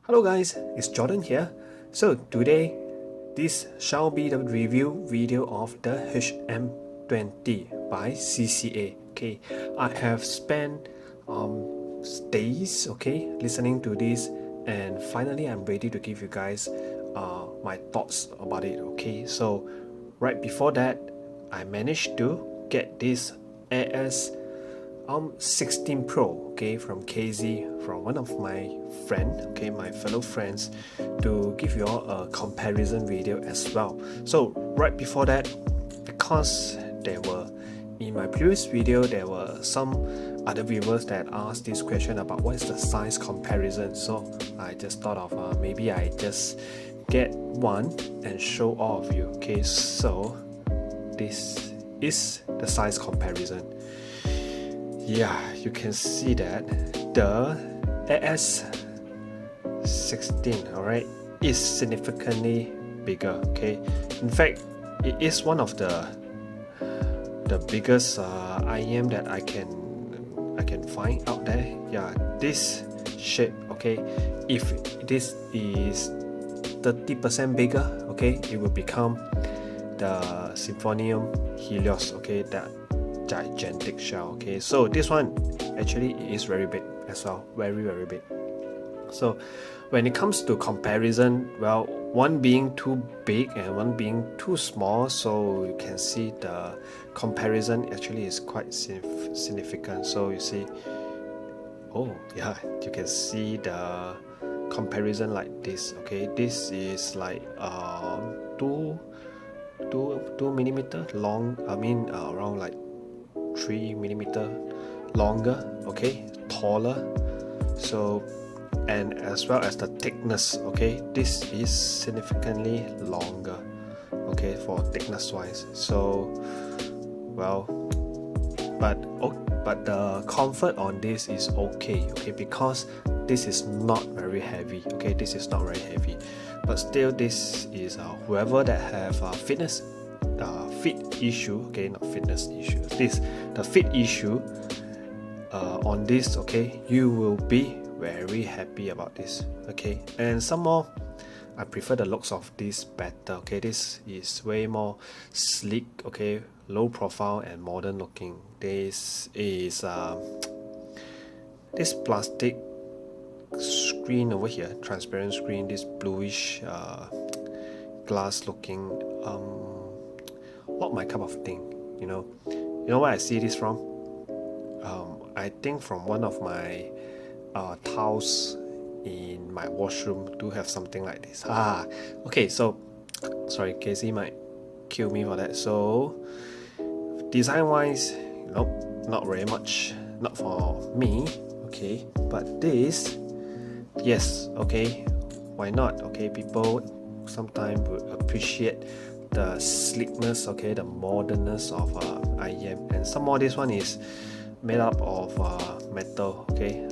Hello guys, it's Jordan here. So today, this shall be the review video of the HM20 by CCA. Okay, I have spent days listening to this, and finally I'm ready to give you guys my thoughts about it. Okay, so right before that, I managed to get this AS16 Pro, from KZ, from one of my friend, my fellow friends, to give you all a comparison video as well. So right before that, because in my previous video there were some other viewers that asked this question about what is the size comparison, so I just thought of maybe I just get one and show all of you. Okay, so this is the size comparison. Yeah, you can see that the AS16, alright, is significantly bigger. Okay, in fact, it is one of the biggest IEM that I can find out there. Yeah, this shape. Okay, if this is 30% bigger, okay, it will become the Symphonium Helios. Okay, that gigantic shell. Okay, so this one actually is very big as well, very big. So when it comes to comparison, well, one being too big and one being too small, so you can see the comparison actually is quite significant. So you see, oh yeah, you can see the comparison like this. Okay, this is like 2 millimeter long, around like 3 millimeter longer, okay, taller. So, and as well as the thickness, okay, this is significantly longer, okay, for thickness wise. So, well, but the comfort on this is okay, because this is not very heavy. Okay, this is not very heavy, but still this is whoever that have fit issue, okay, not fitness issue, the fit issue on this, okay, you will be very happy about this. Okay, and some more, I prefer the looks of this better. Okay, this is way more sleek, okay, low profile and modern looking. This is this plastic screen over here, transparent screen, this bluish glass looking, not my cup of thing. You know where I see this from? I think from one of my tiles in my washroom do have something like this. Okay, so sorry, Casey might kill me for that. So design wise, nope, not very much, not for me. Okay, but this, yes, okay, why not? Okay, people sometimes would appreciate the sleekness, okay, the modernness of IEM. And some more, this one is made up of metal, okay,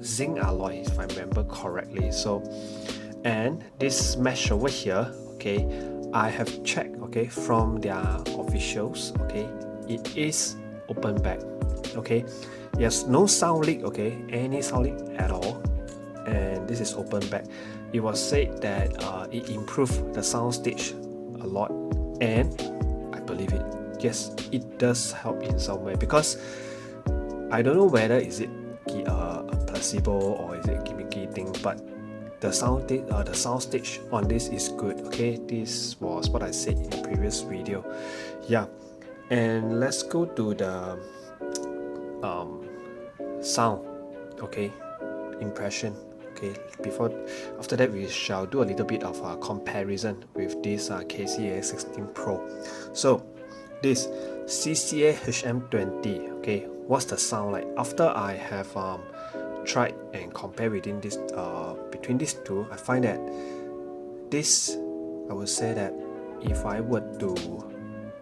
zinc alloy, if I remember correctly. So, and this mesh over here, okay, I have checked, okay, from their officials, okay, it is open back. Okay, yes, no sound leak, okay, any sound leak at all, and this is open back. It was said that it improved the sound stage a lot, and I believe it. Yes, it does help in some way, because I don't know whether is it a placebo or is it gimmicky thing, but the sound stage on this is good. Okay, this was what I said in the previous video. Yeah, and let's go to the sound, okay, impression. Okay, after that we shall do a little bit of a comparison with this CCA AS16 Pro. So this CCA HM20, okay, what's the sound like? After I have tried and compared between these two, I find that this, I would say that if I were to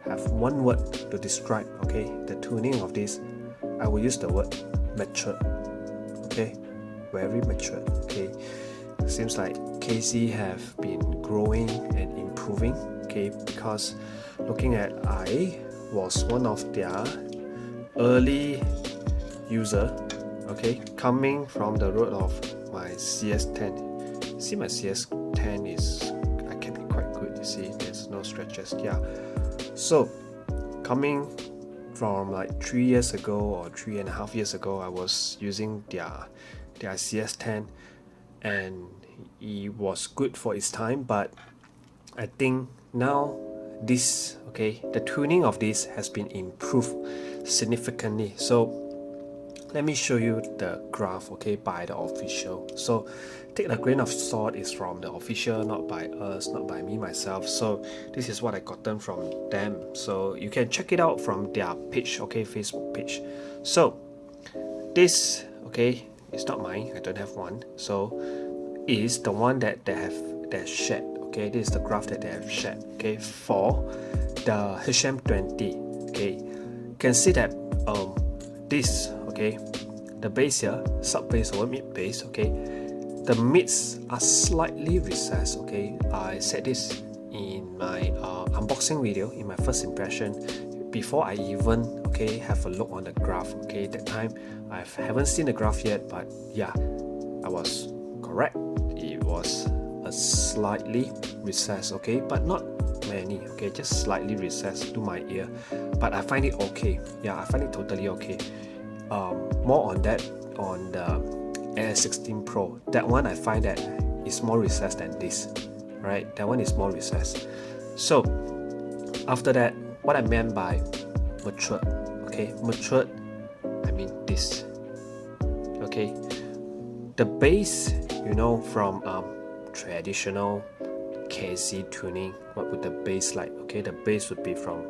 have one word to describe, okay, the tuning of this, I will use the word mature. Okay, very mature. Okay, seems like KZ have been growing and improving. Okay, because looking at, I was one of their early user, okay, coming from the road of my CS10. See, my CS10 is, I kept it quite good, you see, there's no scratches. Yeah, so coming from like 3 years ago or 3.5 years ago, I was using their CS10, and it was good for its time, but I think now this, okay, the tuning of this has been improved significantly. So let me show you the graph, okay, by the official. So take a grain of salt, is from the official, not by us, not by me myself. So this is what I gotten from them. So you can check it out from their page, okay, Facebook page. So this, okay, it's not mine, I don't have one. So is the one that they have shared. Okay, this is the graph that they have shared, okay, for the HM20. Okay, you can see that this, okay, the base here, sub base or mid base, okay, the mids are slightly recessed. Okay, I said this in my unboxing video, in my first impression, before I even, okay, have a look on the graph. Okay, that time I haven't seen the graph yet, but yeah, I was correct. It was a slightly recessed, okay, but not many, okay, just slightly recessed to my ear, but I find it okay. Yeah, I find it totally okay. More on that on the AS16 Pro. That one I find that is more recessed than this, right? That one is more recessed. So after that, what I meant by matured, okay, matured, I mean this, okay, the base, you know, from traditional KC tuning, what would the bass like? Okay, the bass would be from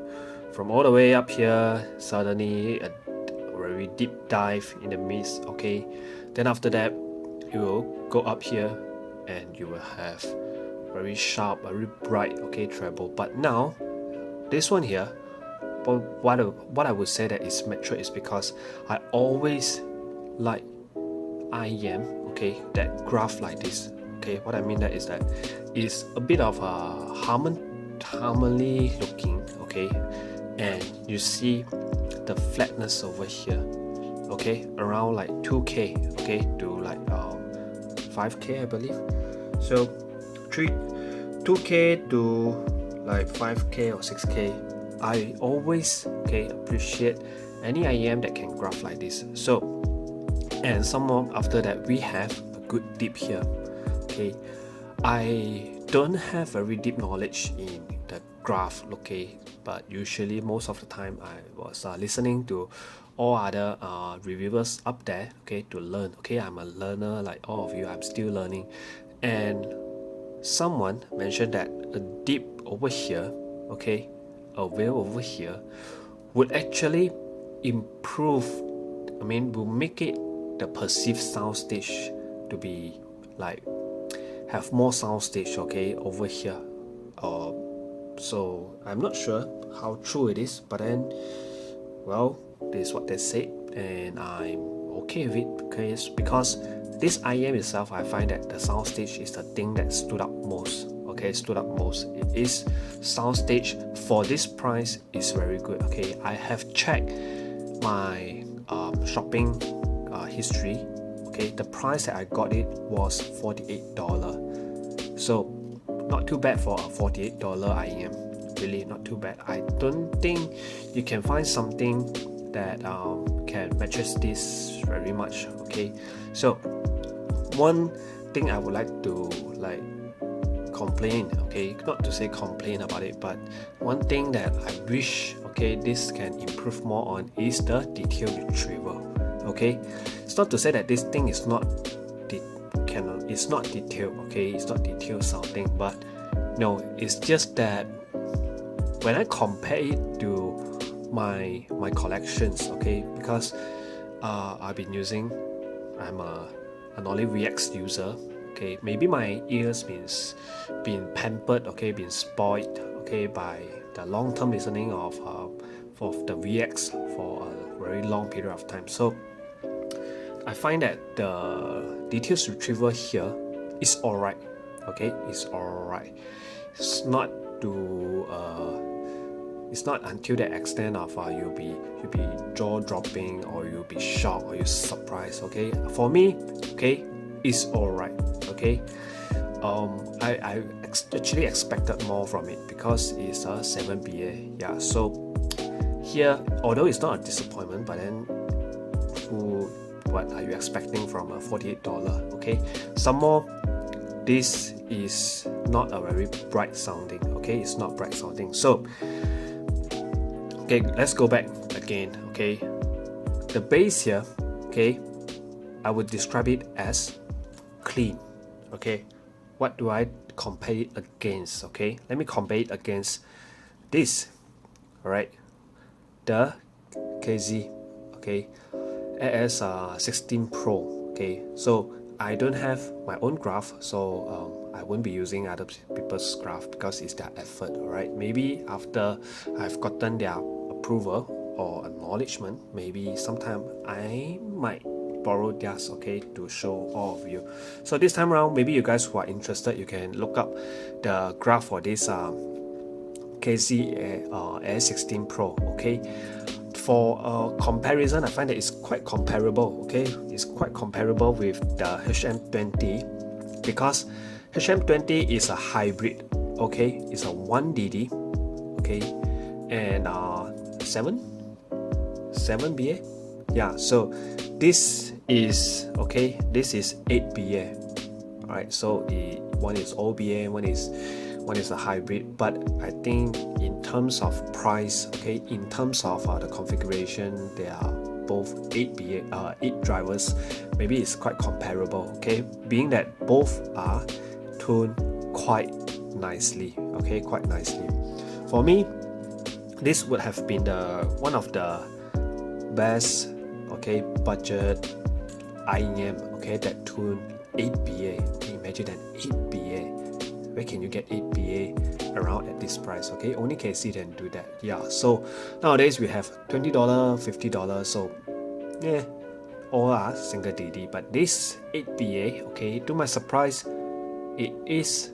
all the way up here, suddenly a very deep dive in the mist. Okay, then after that you will go up here and you will have very sharp, very bright, okay, treble. But now this one here, but what I would say that is mature is because I always like IM, okay, that graph like this. Okay, what I mean that is that it's a bit of a harmony looking, okay, and you see the flatness over here, okay, around like 2k, okay, to like 5k I believe. So 2k to like 5k or 6k. I always, okay, appreciate any IM that can graph like this. So, and some more after that, we have a good dip here. Okay, I don't have very deep knowledge in the graph, okay, but usually most of the time I was listening to all other reviewers up there, okay, to learn. Okay, I'm a learner like all of you, I'm still learning, and someone mentioned that a dip over here, okay, a wave over here would actually improve, I mean, will make it the perceived sound stage to be like have more sound stage, okay, over here. So I'm not sure how true it is, but then, well, this is what they said, and I'm okay with it because this IM itself, I find that the sound stage is the thing that stood up most. Okay, stood up most. It is sound stage for this price is very good. Okay, I have checked my shopping history. Okay, the price that I got it was $48. So not too bad for a $48 IM. Really not too bad. I don't think you can find something that can matches this very much. Okay, so one thing I would like to like complain, okay, not to say complain about it, but one thing that I wish, okay, this can improve more on is the detail retrieval. Okay, it's not to say that this thing is not it's not detailed, okay, it's not detailed sounding, but no, it's just that when I compare it to my collections, okay, because I've been using, I'm an Olive VX user. Okay, maybe my ears been pampered, okay, been spoiled, okay, by the long-term listening of the VX for a very long period of time. So I find that the details retrieval here is alright. Okay, it's alright. It's not to It's not until the extent of you'll be jaw dropping, or you'll be shocked, or you're surprised. Okay, for me, okay, it's alright. Okay, I actually expected more from it because it's a 7BA. Yeah, so here, although it's not a disappointment, but then what are you expecting from a $48? Okay, some more, this is not a very bright sounding. Okay, it's not bright sounding. So okay, let's go back again. Okay, the bass here, okay, I would describe it as clean. Okay, what do I compare it against? Okay, let me compare it against this. All right, the KZ, okay, AS16 Pro. Okay, so I don't have my own graph, so I won't be using other people's graph because it's their effort. All right, maybe after I've gotten their approval or acknowledgement, maybe sometime I might borrow theirs, okay, to show all of you. So this time around, maybe you guys who are interested, you can look up the graph for this KZ AS16 Pro. Okay, for comparison, I find that it's quite comparable. Okay, it's quite comparable with the HM20 because HM20 is a hybrid. Okay, it's a 1DD. Okay, and 7BA. Yeah, so this is okay. This is 8BA. All right, so one is OBA, one is a hybrid. But I think in terms of price, okay, in terms of the configuration, they are both 8BA, 8 drivers. Maybe it's quite comparable. Okay, being that both are tuned quite nicely. Okay, quite nicely. For me, this would have been one of the best, okay, budget IEM, okay, that tune 8BA. Okay, imagine that 8BA. Where can you get 8BA around at this price? Okay, only KC can do that. Yeah, so nowadays we have $20, $50. So yeah, all are single DD. But this 8BA, okay, to my surprise, it is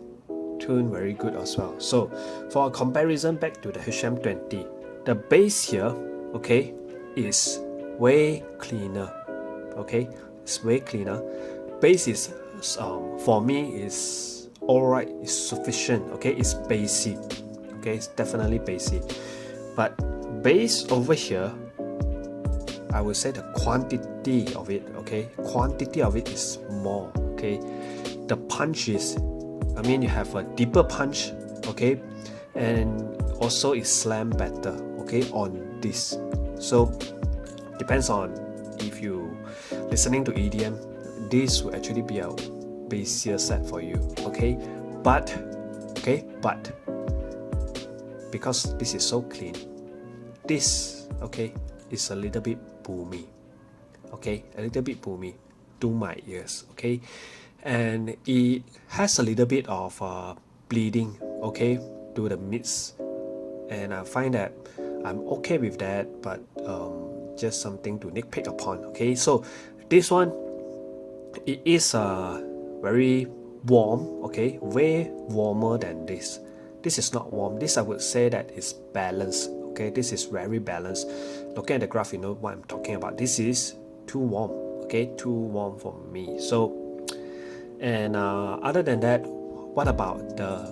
tuned very good as well. So for a comparison back to the HM20, the bass here, okay, is way cleaner. Okay, it's way cleaner. Bass is for me is alright, it's sufficient. Okay, it's basic. Okay, it's definitely basic. But bass over here, I would say the quantity of it, okay, quantity of it is more. Okay, the punch is, I mean, you have a deeper punch. Okay, and also it slam better. Okay, on this. So depends on if you listening to EDM, this will actually be a bassier set for you. Okay, but because this is so clean, this, okay, is a little bit boomy. Okay, a little bit boomy to my ears. Okay, and it has a little bit of bleeding, okay, to the mids, and I find that I'm okay with that, but just something to nitpick upon. Okay, so this one, it is very warm. Okay, way warmer than this. This is not warm. This I would say that is balanced. Okay, this is very balanced. Looking at the graph, you know what I'm talking about. This is too warm. Okay, too warm for me. So, and other than that, what about the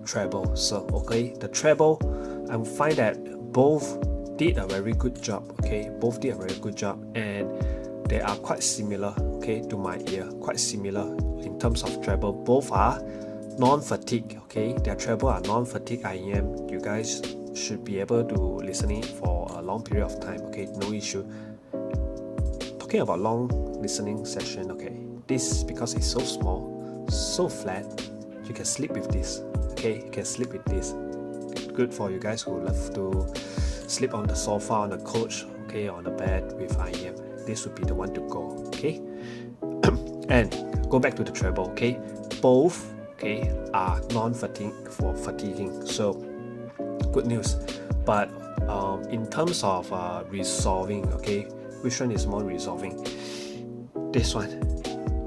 treble? So okay, the treble, I find that both did a very good job. Okay, both did a very good job, and they are quite similar. Okay, to my ear, quite similar in terms of treble. Both are non-fatigue. Okay, their treble are non-fatigue IEM. You guys should be able to listen it for a long period of time. Okay, no issue. Talking about long listening session, okay, this, because it's so small, so flat, you can sleep with this. Okay, you can sleep with this. Good for you guys who love to sleep on the sofa, on the couch, okay, on the bed with IEM. This would be the one to go. Okay, and go back to the treble. Okay, both, okay, are non-fatiguing. So good news. But in terms of resolving, okay, which one is more resolving? This one.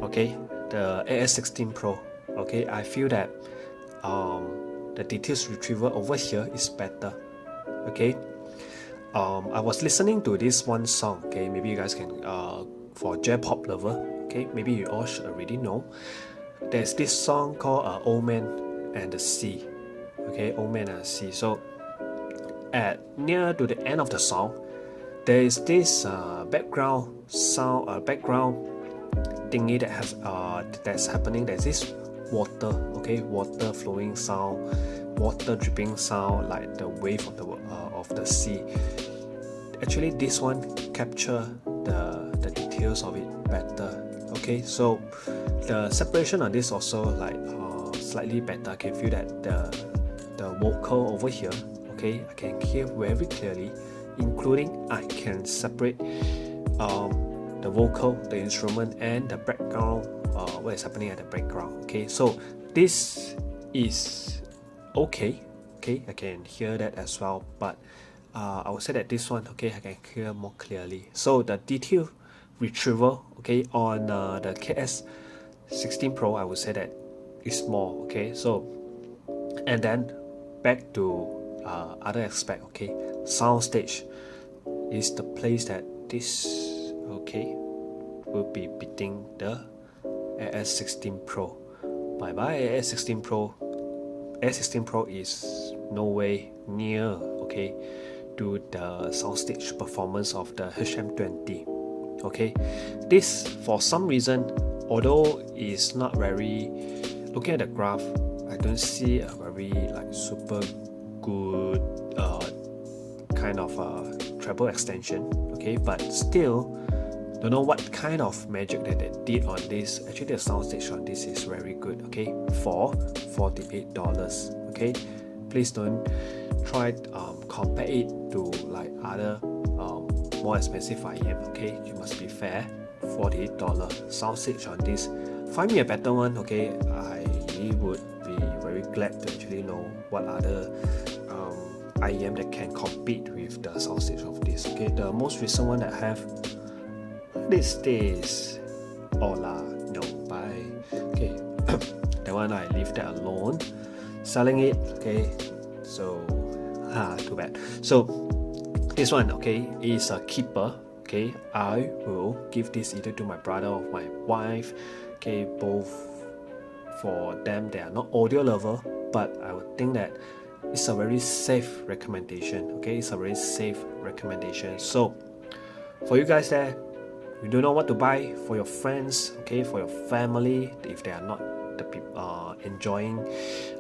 Okay, the AS16 Pro. Okay, I feel that the details retrieval over here is better. okay. I was listening to this one song, okay. Maybe you guys can, for J-pop lover, okay, maybe you all should already know. There's this song called Old Man and the Sea, okay, Old Man and the Sea. So at near to the end of the song, there is this background sound, background thingy that has that's happening. There's this water, okay, water flowing sound, water dripping sound, like the wave of the sea. Actually, this one capture the details of it better. Okay, so the separation on this also like slightly better. I can feel that the vocal over here, okay, I can hear very clearly, including I can separate the vocal, the instrument, and the background, what is happening at the background. Okay, so this is okay, I can hear that as well, but I would say that this one, okay, I can hear more clearly. So the detail retrieval, okay, on the AS16 Pro, I would say that is more, okay. So, and then back to other aspect, okay, soundstage is the place that this, okay, will be beating the AS16 Pro. Bye bye AS16 Pro. AS16 Pro is no way near, okay, to the soundstage performance of the HM20. Okay, this for some reason, although it's not very, looking at the graph, I don't see a very like super good kind of treble extension. Okay, but still, don't know what kind of magic that they did on this. Actually, the soundstage on this is very good. Okay, for $48. Okay, please don't try compare it to like other more expensive IM. Okay, you must be fair. $48 soundstage on this. Find me a better one. Okay, I would be very glad to actually know what other IM that can compete with the soundstage of this. Okay, the most recent one that I have this Ola, no, bye. Okay, that one I leave that alone. Selling it, okay, so too bad. So this one, okay, is a keeper. Okay, I will give this either to my brother or my wife. Okay, both for them, they are not audio lover, but I would think that it's a very safe recommendation. Okay, it's a very safe recommendation. So for you guys there, you don't know what to buy for your friends, okay, for your family, if they are not the people enjoying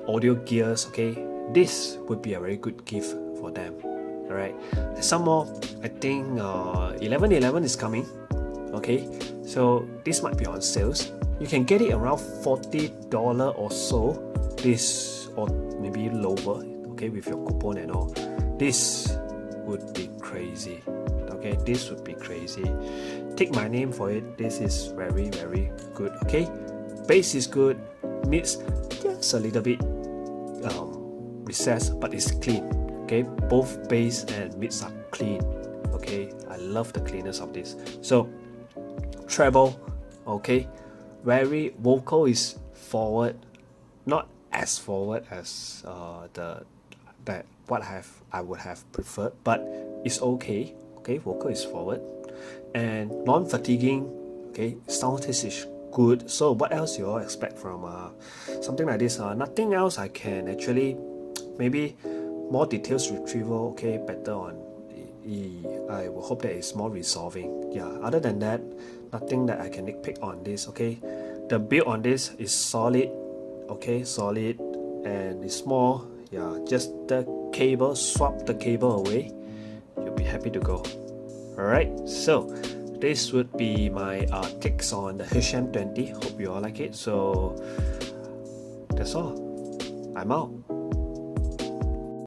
audio gears, okay, this would be a very good gift for them. Alright, some more, I think 11/11 is coming. Okay, so this might be on sales. You can get it around $40 or so, this, or maybe lower, okay, with your coupon and all. This would be crazy. Okay, this would be crazy. Take my name for it. This is very, very good. Okay, bass is good, mids just a little bit recessed, but it's clean. Okay, both bass and mids are clean. Okay, I love the cleanness of this. So treble, okay, very vocal is forward, not as forward as I would have preferred, but it's okay. Okay, vocal is forward and non-fatiguing. Okay, sound test is good. So what else you all expect from something like this? Nothing else. I can actually maybe more details retrieval. Okay, better on E. I will hope that it's more resolving. Yeah. Other than that, nothing that I can nitpick on this. Okay, the build on this is solid. Okay, solid, and it's more. Yeah, just the cable. Swap the cable away. You'll be happy to go. Alright, so this would be my takes on the HM20. Hope you all like it. So that's all. I'm out.